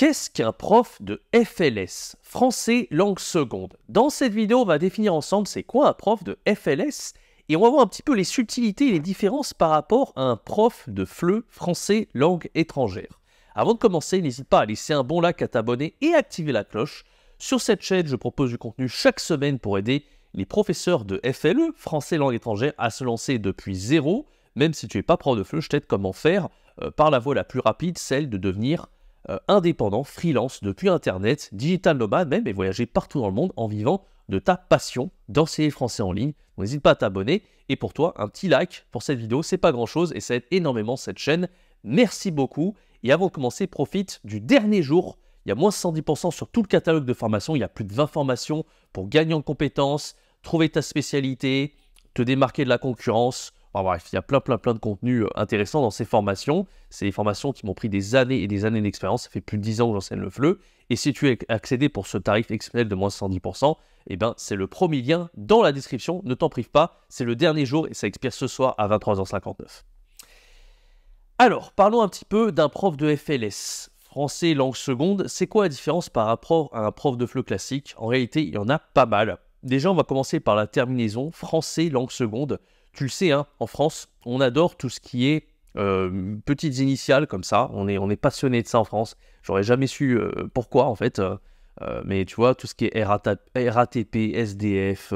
Qu'est-ce qu'un prof de FLS, français langue seconde? Dans cette vidéo, on va définir ensemble c'est quoi un prof de FLS et on va voir un petit peu les subtilités et les différences par rapport à un prof de FLE, français langue étrangère. Avant de commencer, n'hésite pas à laisser un bon like, à t'abonner et à activer la cloche. Sur cette chaîne, je propose du contenu chaque semaine pour aider les professeurs de FLE, français langue étrangère, à se lancer depuis zéro. Même si tu n'es pas prof de FLE, je t'aide comment faire par la voie la plus rapide, celle de devenir indépendant, freelance depuis Internet, digital nomade même, et voyager partout dans le monde en vivant de ta passion d'enseigner le français en ligne. N'hésite pas à t'abonner. Et pour toi, un petit like pour cette vidéo, c'est pas grand-chose et ça aide énormément cette chaîne. Merci beaucoup. Et avant de commencer, profite du dernier jour. Il y a moins 110% sur tout le catalogue de formations. Il y a plus de 20 formations pour gagner en compétences, trouver ta spécialité, te démarquer de la concurrence. Enfin, bref, il y a plein de contenus intéressants dans ces formations. C'est des formations qui m'ont pris des années et des années d'expérience. Ça fait plus de 10 ans que j'enseigne le FLE. Et si tu veux accéder pour ce tarif exceptionnel de moins 110%, eh ben, c'est le premier lien dans la description. Ne t'en prive pas. C'est le dernier jour et ça expire ce soir à 23h59. Alors, parlons un petit peu d'un prof de FLS, français langue seconde. C'est quoi la différence par rapport à un prof de FLE classique? En réalité, il y en a pas mal. Déjà, on va commencer par la terminaison français langue seconde. Tu le sais, hein, en France, on adore tout ce qui est petites initiales comme ça. On est passionné de ça en France. J'aurais jamais su pourquoi, en fait. Mais tu vois, tout ce qui est RATP, SDF...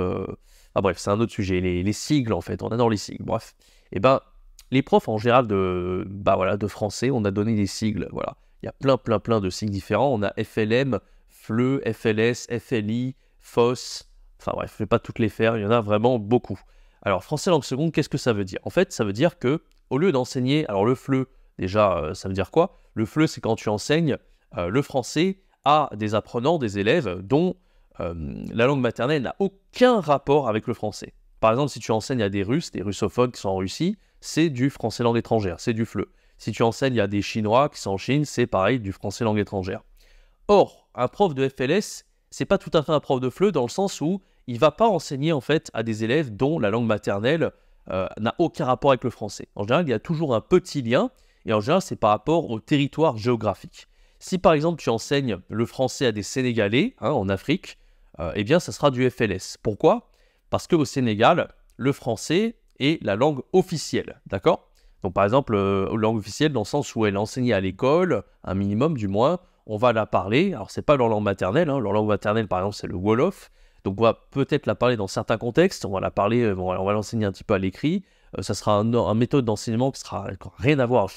Ah bref, c'est un autre sujet. Les sigles, en fait. On adore les sigles. Bref. Et ben, les profs, en général, de français, on a donné des sigles. Voilà. Il y a plein de sigles différents. On a FLM, FLE, FLS, FLI, FOS... Enfin bref, je ne vais pas toutes les faire. Il y en a vraiment beaucoup. Alors, français langue seconde, qu'est-ce que ça veut dire? En fait, ça veut dire que au lieu d'enseigner, alors le FLE, déjà, ça veut dire quoi? Le FLE, c'est quand tu enseignes le français à des apprenants, des élèves dont la langue maternelle n'a aucun rapport avec le français. Par exemple, si tu enseignes à des Russes, des russophones qui sont en Russie, c'est du français langue étrangère, c'est du FLE. Si tu enseignes à des Chinois qui sont en Chine, c'est pareil, du français langue étrangère. Or, un prof de FLS, c'est pas tout à fait un prof de FLE dans le sens où il va pas enseigner en fait à des élèves dont la langue maternelle n'a aucun rapport avec le français. En général, il y a toujours un petit lien et en général, c'est par rapport au territoire géographique. Si par exemple, tu enseignes le français à des Sénégalais en Afrique, eh bien, ça sera du FLS. Pourquoi? Parce qu'au Sénégal, le français est la langue officielle, d'accord? Donc par exemple, langue officielle dans le sens où elle est enseignée à l'école, un minimum du moins, on va la parler. Alors, c'est pas leur langue maternelle. Leur langue maternelle, par exemple, c'est le Wolof. Donc, on va peut-être la parler dans certains contextes. On va la parler, on va l'enseigner un petit peu à l'écrit. Ça sera un méthode d'enseignement qui sera rien à voir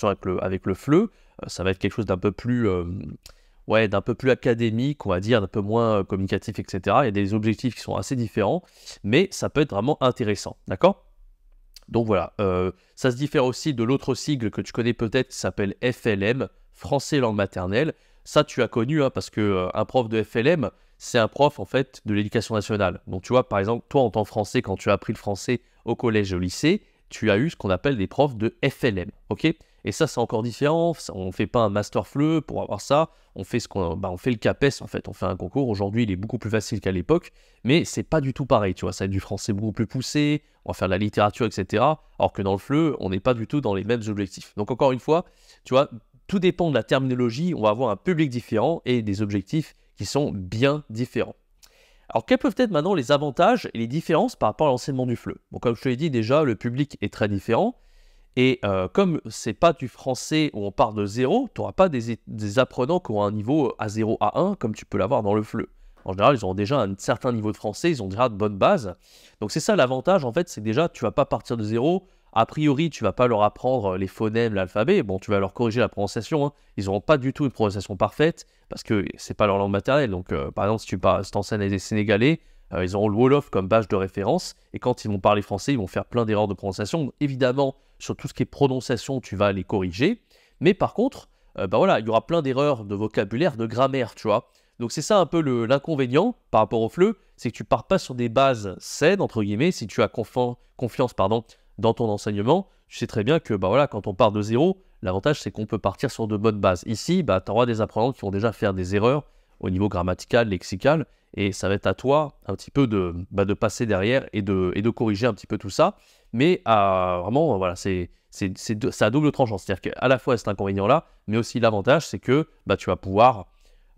avec le FLE. Ça va être quelque chose d'un peu plus, académique, on va dire, d'un peu moins communicatif, etc. Il y a des objectifs qui sont assez différents, mais ça peut être vraiment intéressant, d'accord? Donc voilà, ça se diffère aussi de l'autre sigle que tu connais peut-être qui s'appelle FLM, français langue maternelle. Ça, tu as connu parce que un prof de FLM, c'est un prof en fait de l'éducation nationale. Donc tu vois, par exemple, toi en tant que français, quand tu as appris le français au collège et au lycée, tu as eu ce qu'on appelle des profs de FLM, ok? Et ça, c'est encore différent. On ne fait pas un master FLE pour avoir ça. On fait on fait le CAPES en fait. On fait un concours. Aujourd'hui, il est beaucoup plus facile qu'à l'époque, mais c'est pas du tout pareil. Tu vois, ça va être du français beaucoup plus poussé. On va faire de la littérature, etc. Alors que dans le FLE, on n'est pas du tout dans les mêmes objectifs. Donc encore une fois, tu vois, tout dépend de la terminologie. On va avoir un public différent et des objectifs qui sont bien différents. Alors, quels peuvent être maintenant les avantages et les différences par rapport à l'enseignement du FLE? Bon, comme je te l'ai dit déjà, le public est très différent. Et comme c'est pas du français où on part de zéro, tu n'auras pas des apprenants qui ont un niveau A0, A1 comme tu peux l'avoir dans le FLE. En général, ils ont déjà un certain niveau de français, ils ont déjà de bonnes bases. Donc c'est ça l'avantage en fait, c'est que déjà tu vas pas partir de zéro. A priori, tu vas pas leur apprendre les phonèmes, l'alphabet. Bon, tu vas leur corriger la prononciation. Ils n'auront pas du tout une prononciation parfaite parce que c'est pas leur langue maternelle. Donc par exemple, si tu t'enseignes à des Sénégalais, ils auront le Wolof comme base de référence. Et quand ils vont parler français, ils vont faire plein d'erreurs de prononciation. Donc, évidemment, sur tout ce qui est prononciation, tu vas les corriger. Mais par contre, il y aura plein d'erreurs de vocabulaire, de grammaire, tu vois. Donc c'est ça un peu l'inconvénient par rapport au FLE, c'est que tu pars pas sur des bases saines, entre guillemets, si tu as confiance dans ton enseignement. Tu sais très bien que quand on part de zéro, l'avantage c'est qu'on peut partir sur de bonnes bases. Ici, tu auras des apprenants qui vont déjà faire des erreurs au niveau grammatical, lexical, et ça va être à toi un petit peu de passer derrière et de corriger un petit peu tout ça. Mais vraiment, voilà, c'est à double tranchant. C'est-à-dire qu'à la fois cet inconvénient-là, mais aussi l'avantage, c'est que tu vas pouvoir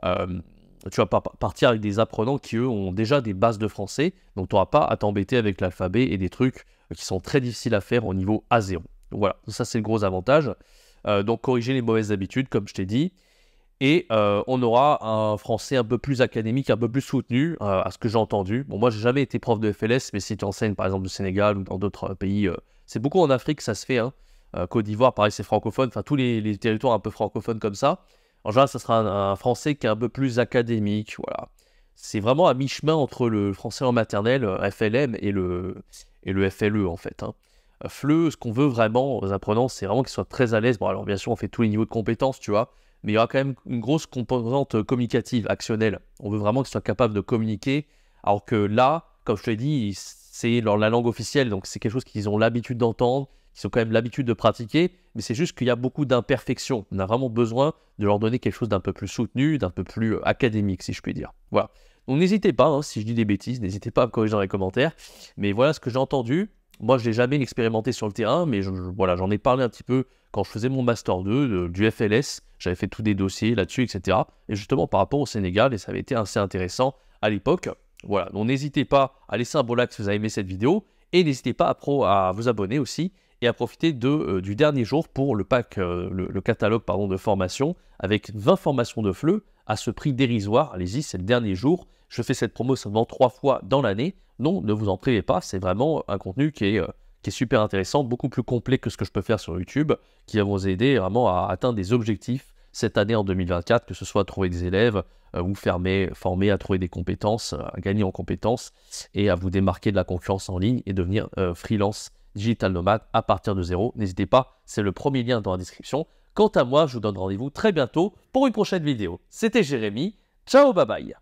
tu vas pas partir avec des apprenants qui, eux, ont déjà des bases de français. Donc, tu n'auras pas à t'embêter avec l'alphabet et des trucs qui sont très difficiles à faire au niveau A0. Donc, voilà, ça, c'est le gros avantage. Donc, corriger les mauvaises habitudes, comme je t'ai dit. Et on aura un français un peu plus académique, un peu plus soutenu, à ce que j'ai entendu. Bon, moi, j'ai jamais été prof de FLS, mais si tu enseignes, par exemple, au Sénégal ou dans d'autres pays, c'est beaucoup en Afrique que ça se fait. Hein. Côte d'Ivoire, pareil, c'est francophone. Enfin, tous les territoires un peu francophones comme ça. En général, ça sera un français qui est un peu plus académique. Voilà. C'est vraiment à mi-chemin entre le français en maternelle, FLM, et le FLE, en fait. Hein. FLE, ce qu'on veut vraiment aux apprenants, c'est vraiment qu'ils soient très à l'aise. Bon, alors bien sûr, on fait tous les niveaux de compétences, tu vois. Mais il y aura quand même une grosse composante communicative, actionnelle. On veut vraiment qu'ils soient capables de communiquer. Alors que là, comme je te l'ai dit, c'est la langue officielle. Donc c'est quelque chose qu'ils ont l'habitude d'entendre, qu'ils ont quand même l'habitude de pratiquer. Mais c'est juste qu'il y a beaucoup d'imperfections. On a vraiment besoin de leur donner quelque chose d'un peu plus soutenu, d'un peu plus académique, si je puis dire. Voilà. Donc n'hésitez pas, hein, si je dis des bêtises, n'hésitez pas à me corriger dans les commentaires. Mais voilà ce que j'ai entendu. Moi, je ne l'ai jamais expérimenté sur le terrain, mais voilà, j'en ai parlé un petit peu quand je faisais mon Master 2 du FLS. J'avais fait tous des dossiers là-dessus, etc. Et justement, par rapport au Sénégal, et ça avait été assez intéressant à l'époque. Voilà, donc n'hésitez pas à laisser un beau like si vous avez aimé cette vidéo. Et n'hésitez pas à vous abonner aussi et à profiter du dernier jour pour le pack, le catalogue de formation avec 20 formations de FLE à ce prix dérisoire. Allez-y, c'est le dernier jour. Je fais cette promo seulement 3 fois dans l'année. Non, ne vous en privez pas, c'est vraiment un contenu qui est super intéressant, beaucoup plus complet que ce que je peux faire sur YouTube, qui va vous aider vraiment à atteindre des objectifs cette année en 2024, que ce soit à trouver des élèves, vous former à trouver des compétences, à gagner en compétences et à vous démarquer de la concurrence en ligne et devenir freelance digital nomade à partir de zéro. N'hésitez pas, c'est le premier lien dans la description. Quant à moi, je vous donne rendez-vous très bientôt pour une prochaine vidéo. C'était Jérémy, ciao, bye bye.